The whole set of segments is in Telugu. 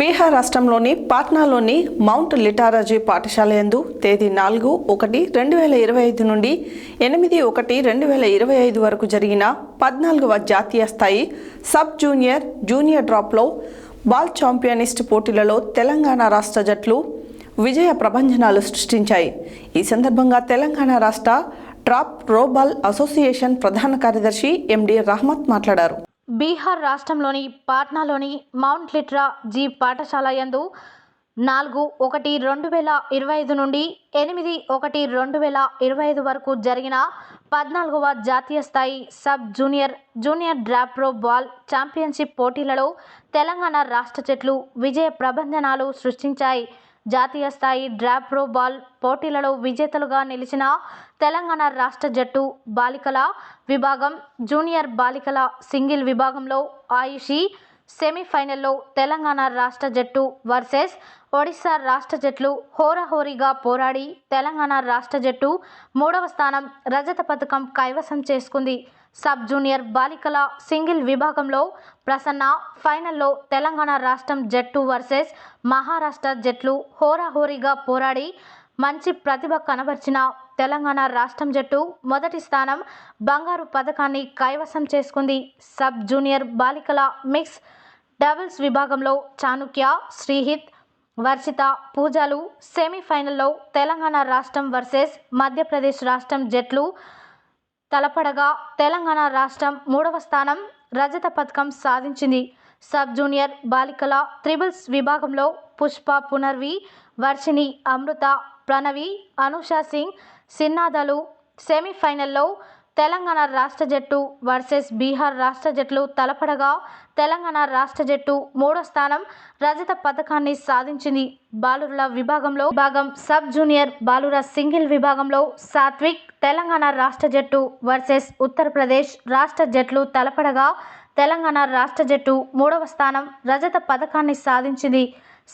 బీహార్ రాష్ట్రంలోని పాట్నాలోని మౌంట్ లిటారాజీ పాఠశాల యందు తేదీ 4/1/2025 నుండి 8/1/2025 వరకు జరిగిన 14వ జాతీయ స్థాయి సబ్ జూనియర్ డ్రాప్లో బాల్ ఛాంపియనిస్ట్ పోటీలలో తెలంగాణ రాష్ట్ర జట్లు విజయ ప్రభంజనాలు సృష్టించాయి. ఈ సందర్భంగా తెలంగాణ రాష్ట్ర డ్రాప్ త్రోబాల్ అసోసియేషన్ ప్రధాన కార్యదర్శి ఎండి రహమత్ మాట్లాడారు. బీహార్ రాష్ట్రంలోని పాట్నాలోని మౌంట్ లిట్రా జీ పాఠశాల యందు 4/1/2025 నుండి 8/1/2025 వరకు జరిగిన 14వ జాతీయ స్థాయి sub junior drop pro ball championship పోటీలలో తెలంగాణ రాష్ట్ర జట్లు విజయ ప్రభంజనాలు సృష్టించాయి. జాతీయ స్థాయి డ్రాప్ ప్రో బాల్ పోటీలలో విజేతలుగా నిలిచిన తెలంగాణ రాష్ట్ర జట్టు బాలికల విభాగం, జూనియర్ బాలికల సింగిల్ విభాగంలో ఆయుషి సెమీఫైనల్లో తెలంగాణ రాష్ట్ర జట్టు వర్సెస్ ఒడిశా రాష్ట్ర జట్లు హోరాహోరీగా పోరాడి తెలంగాణ రాష్ట్ర జట్టు 3వ స్థానం రజత పథకం కైవసం చేసుకుంది. సబ్ జూనియర్ బాలికల సింగిల్ విభాగంలో ప్రసన్న ఫైనల్లో తెలంగాణ రాష్ట్రం జట్టు వర్సెస్ మహారాష్ట్ర జట్లు హోరాహోరీగా పోరాడి మంచి ప్రతిభ కనబర్చిన తెలంగాణ రాష్ట్రం జట్టు మొదటి స్థానం బంగారు పథకాన్ని కైవసం చేసుకుంది. సబ్ జూనియర్ బాలికల మిక్స్ డబుల్స్ విభాగంలో చాణుక్య, శ్రీహిత్, వర్షిత, పూజలు సెమీఫైనల్లో తెలంగాణ రాష్ట్రం వర్సెస్ మధ్యప్రదేశ్ రాష్ట్రం జట్లు తలపడగా తెలంగాణ రాష్ట్రం 3వ స్థానం రజత పథకం సాధించింది. సబ్ జూనియర్ బాలికల త్రిబుల్స్ విభాగంలో పుష్ప పునర్వి, వర్షిణి, అమృత, ప్రణవి, అనుషా సింగ్, సిన్నాదలు సెమీఫైనల్లో తెలంగాణ రాష్ట్ర జట్టు వర్సెస్ బీహార్ రాష్ట్ర జట్లు తలపడగా తెలంగాణ రాష్ట్ర జట్టు 3వ స్థానం రజత పథకాన్ని సాధించింది. బాలురుల విభాగం సబ్ జూనియర్ బాలుర సింగిల్ విభాగంలో సాత్విక్ తెలంగాణ రాష్ట్ర జట్టు వర్సెస్ ఉత్తరప్రదేశ్ రాష్ట్ర జట్లు తలపడగా తెలంగాణ రాష్ట్ర జట్టు 3వ స్థానం రజత పథకాన్ని సాధించింది.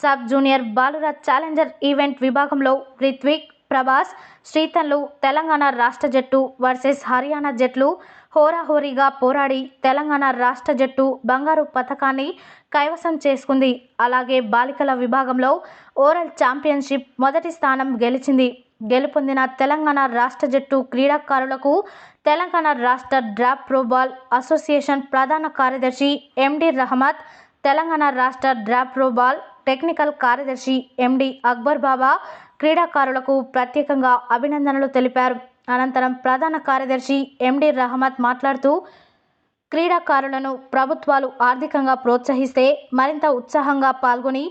సబ్ జూనియర్ బాలుర ఛాలెంజర్ ఈవెంట్ విభాగంలో రిత్విక్, ప్రభాస్, శ్రీతన్లు తెలంగాణ రాష్ట్ర జట్టు వర్సెస్ హర్యానా జట్లు హోరాహోరీగా పోరాడి తెలంగాణ రాష్ట్ర జట్టు బంగారు పథకాన్ని కైవసం చేసుకుంది. అలాగే బాలికల విభాగంలో ఓరల్ ఛాంపియన్షిప్ మొదటి స్థానం గెలుపొందిన తెలంగాణ రాష్ట్ర జట్టు క్రీడాకారులకు తెలంగాణ రాష్ట్ర డ్రాప్ ప్రో బాల్ అసోసియేషన్ ప్రధాన కార్యదర్శి ఎండి రహమత్, తెలంగాణ రాష్ట్ర డ్రాప్ ప్రో బాల్ టెక్నికల్ కార్యదర్శి ఎండి అక్బర్ బాబా క్రీడాకారులకు ప్రత్యేకంగా అభినందనలు తెలిపారు. అనంతరం ప్రధాన కార్యదర్శి ఎండి రహమత్ మాట్లాడుతూ క్రీడాకారులను ప్రభుత్వాలు ఆర్థికంగా ప్రోత్సహిస్తే మరింత ఉత్సాహంగా పాల్గొని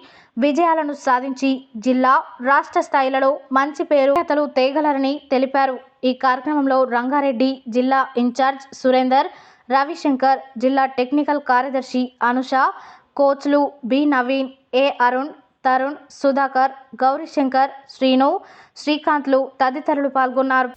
విజయాలను సాధించి జిల్లా, రాష్ట్ర స్థాయిలలో మంచి పేరు తేగలరని తెలిపారు. ఈ కార్యక్రమంలో రంగారెడ్డి జిల్లా ఇన్ఛార్జ్ సురేందర్, రవిశంకర్, జిల్లా టెక్నికల్ కార్యదర్శి అనుష, కోచ్లు బి నవీన్, ఏ అరుణ్, తరుణ్, సుధాకర్, గౌరీశంకర్, శ్రీను, శ్రీకాంత్లు తదితరులు పాల్గొన్నారు.